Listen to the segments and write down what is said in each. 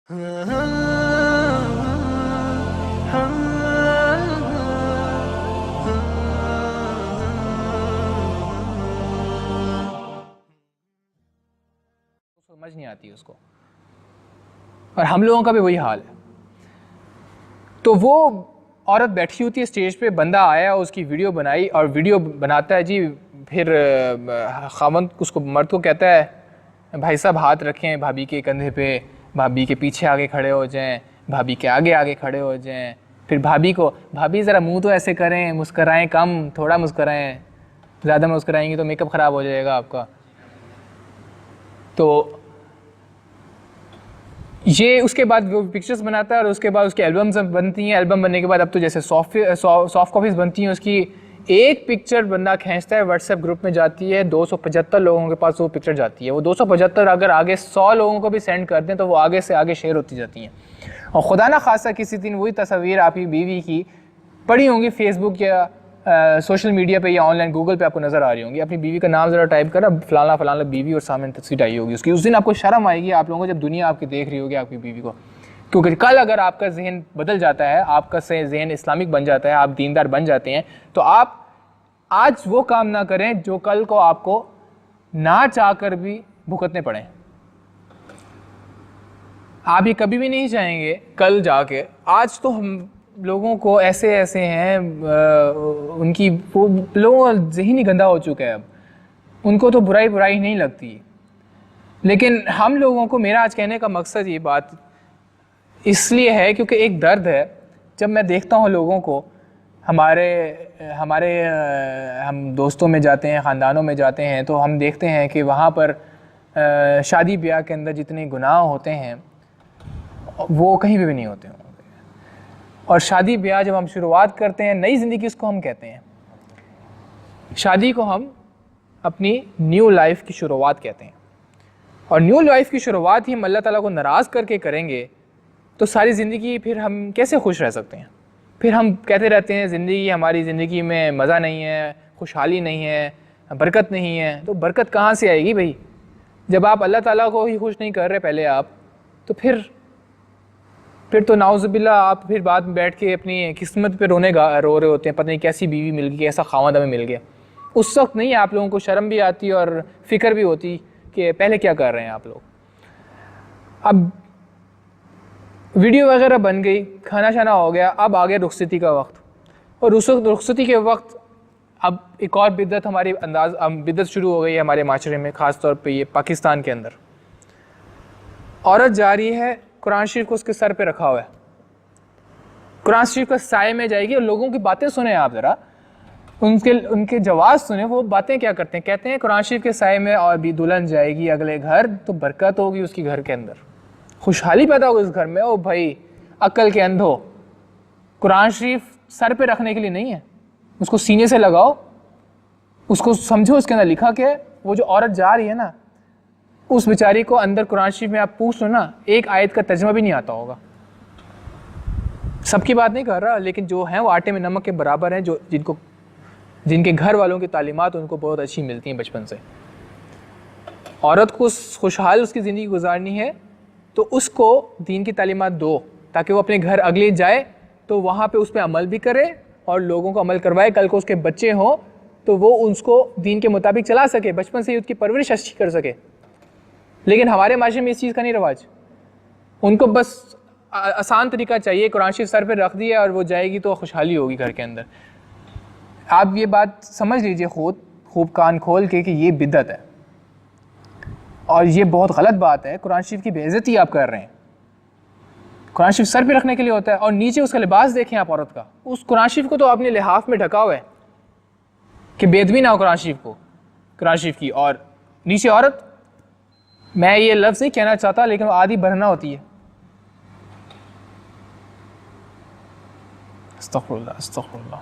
سمجھ نہیں آتی اس کو, اور ہم لوگوں کا بھی وہی حال ہے. تو وہ عورت بیٹھی ہوتی ہے اسٹیج پہ, بندہ آیا اس کی ویڈیو بنائی, اور ویڈیو بناتا ہے جی, پھر خاوند اس کو, مرد کو کہتا ہے بھائی صاحب ہاتھ رکھیں بھابھی کے کندھے پہ, بھابھی کے پیچھے آگے کھڑے ہو جائیں, بھابھی کے آگے آگے کھڑے ہو جائیں. پھر بھابھی کو, بھابھی ذرا منہ تو ایسے کریں, مسکرائیں کم, تھوڑا مسکرائیں, زیادہ مسکرائیں گی تو میک اپ خراب ہو جائے گا آپ کا. تو یہ اس کے بعد وہ پکچرز بناتا ہے, اور اس کے بعد اس کی البمز بنتی ہیں. البم بننے کے بعد اب تو جیسے سافٹ کاپیز بنتی ہیں اس کی, ایک پکچر بندہ کھینچتا ہے, واٹس ایپ گروپ میں جاتی ہے, 275 لوگوں کے پاس وہ پکچر جاتی ہے. وہ 275 اگر آگے 100 لوگوں کو بھی سینڈ کر دیں تو وہ آگے سے آگے شیئر ہوتی جاتی ہیں. اور خدا نہ خاصہ کسی دن وہی تصویر آپ کی بیوی کی پڑی ہوں گی فیس بک یا سوشل میڈیا پہ یا آن لائن گوگل پہ آپ کو نظر آ رہی ہوں گی. اپنی بیوی کا نام ذرا ٹائپ کرا, فلانا فلانا بیوی, اور سامنے تصویر آئی ہوگی اس کی. اس دن آپ کو شرم آئے گی آپ لوگوں کو, جب دنیا آپ کی دیکھ رہی ہوگی آپ کی بیوی کو. کیونکہ کل اگر آپ کا ذہن بدل جاتا ہے, آپ کا ذہن اسلامک بن جاتا ہے, آپ دیندار بن جاتے ہیں, تو آپ آج وہ کام نہ کریں جو کل کو آپ کو نہ چاہ کر بھی بھگتنے پڑیں. آپ یہ کبھی بھی نہیں چاہیں گے کل جا کے. آج تو ہم لوگوں کو ایسے ہیں, ان کی وہ لوگوں کا ذہن ہی گندا ہو چکا ہے. اب ان کو تو برائی نہیں لگتی. لیکن ہم لوگوں کو, میرا آج کہنے کا مقصد یہ بات اس لیے ہے کیونکہ ایک درد ہے. جب میں دیکھتا ہوں لوگوں کو, ہم دوستوں میں جاتے ہیں, خاندانوں میں جاتے ہیں, تو ہم دیکھتے ہیں کہ وہاں پر شادی بیاہ کے اندر جتنے گناہ ہوتے ہیں وہ کہیں بھی نہیں ہوتے ہوں گے. اور شادی بیاہ جب ہم شروعات کرتے ہیں, نئی زندگی اس کو ہم کہتے ہیں. شادی کو ہم اپنی نیو لائف کی شروعات کہتے ہیں, اور نیو لائف کی شروعات ہی ہم اللہ تعالیٰ کو ناراض کر کے کریں گے تو ساری زندگی پھر ہم کیسے خوش رہ سکتے ہیں؟ پھر ہم کہتے رہتے ہیں زندگی, ہماری زندگی میں مزہ نہیں ہے, خوشحالی نہیں ہے, برکت نہیں ہے. تو برکت کہاں سے آئے گی بھائی؟ جب آپ اللہ تعالیٰ کو ہی خوش نہیں کر رہے پہلے آپ, تو پھر تو نعوذ باللہ آپ پھر بعد میں بیٹھ کے اپنی قسمت پہ رو رہے ہوتے ہیں, پتہ نہیں کیسی بیوی مل گئی, کیسا خاوند ہمیں مل گیا. اس وقت نہیں آپ لوگوں کو شرم بھی آتی اور فکر بھی ہوتی کہ پہلے کیا کر رہے ہیں آپ لوگ. اب ویڈیو وغیرہ بن گئی, کھانا شانا ہو گیا, اب آ گیا رخصتی کا وقت. اور اس وقت رخصتی کے وقت اب ایک اور بدعت بدعت شروع ہو گئی ہے ہمارے معاشرے میں, خاص طور پہ یہ پاکستان کے اندر. عورت جا رہی ہے, قرآن شریف کو اس کے سر پہ رکھا ہوا ہے, قرآن شریف کا سائے میں جائے گی. اور لوگوں کی باتیں سنیں آپ ذرا, ان کے جواز سنیں. وہ باتیں کیا کرتے ہیں, کہتے ہیں قرآن شریف کے سائے میں اور بھی دلہن جائے گی اگلے گھر, تو برکت ہوگی اس کی گھر کے اندر, خوشحالی پیدا ہوگی اس گھر میں. او بھائی عقل کے اندھو, قرآن شریف سر پہ رکھنے کے لیے نہیں ہے, اس کو سینے سے لگاؤ, اس کو سمجھو اس کے اندر لکھا کیا ہے. وہ جو عورت جا رہی ہے نا, اس بیچاری کو اندر قرآن شریف میں آپ پوچھ لو نا, ایک آیت کا ترجمہ بھی نہیں آتا ہوگا. سب کی بات نہیں کر رہا, لیکن جو ہیں وہ آٹے میں نمک کے برابر ہیں, جن کے گھر والوں کی تعلیمات ان کو بہت اچھی ملتی ہیں بچپن سے. عورت کو خوشحال اس کی زندگی گزارنی ہے تو اس کو دین کی تعلیمات دو, تاکہ وہ اپنے گھر اگلے جائے تو وہاں پہ اس پہ عمل بھی کرے اور لوگوں کو عمل کروائے. کل کو اس کے بچے ہوں تو وہ اس کو دین کے مطابق چلا سکے, بچپن سے ہی اس کی پرورش اچھی کر سکے. لیکن ہمارے معاشرے میں اس چیز کا نہیں رواج. ان کو بس آسان طریقہ چاہیے, قرآن شریف سر پہ رکھ دیا اور وہ جائے گی تو خوشحالی ہوگی گھر کے اندر. آپ یہ بات سمجھ لیجئے خوب کان کھول کے کہ یہ بدعت ہے, اور یہ بہت غلط بات ہے. قرآن شریف کی بے عزتی آپ کر رہے ہیں. قرآن شریف سر پہ رکھنے کے لیے ہوتا ہے, اور نیچے اس کا لباس دیکھیں آپ عورت کا. اس قرآن شریف کو تو آپ نے لحاف میں ڈھکا ہوا ہے کہ بے ادبی نہ ہو قرآن شریف کی. اور نیچے عورت, میں یہ لفظ نہیں کہنا چاہتا لیکن وہ آدھی بڑھنا ہوتی ہے. استغفر اللہ.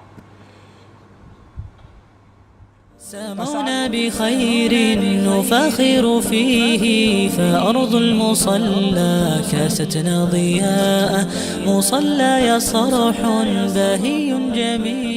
سامونا بخير نفاخر فيه فأرض المصلى كاستنا ضياء مصلى صرح باهي جميل.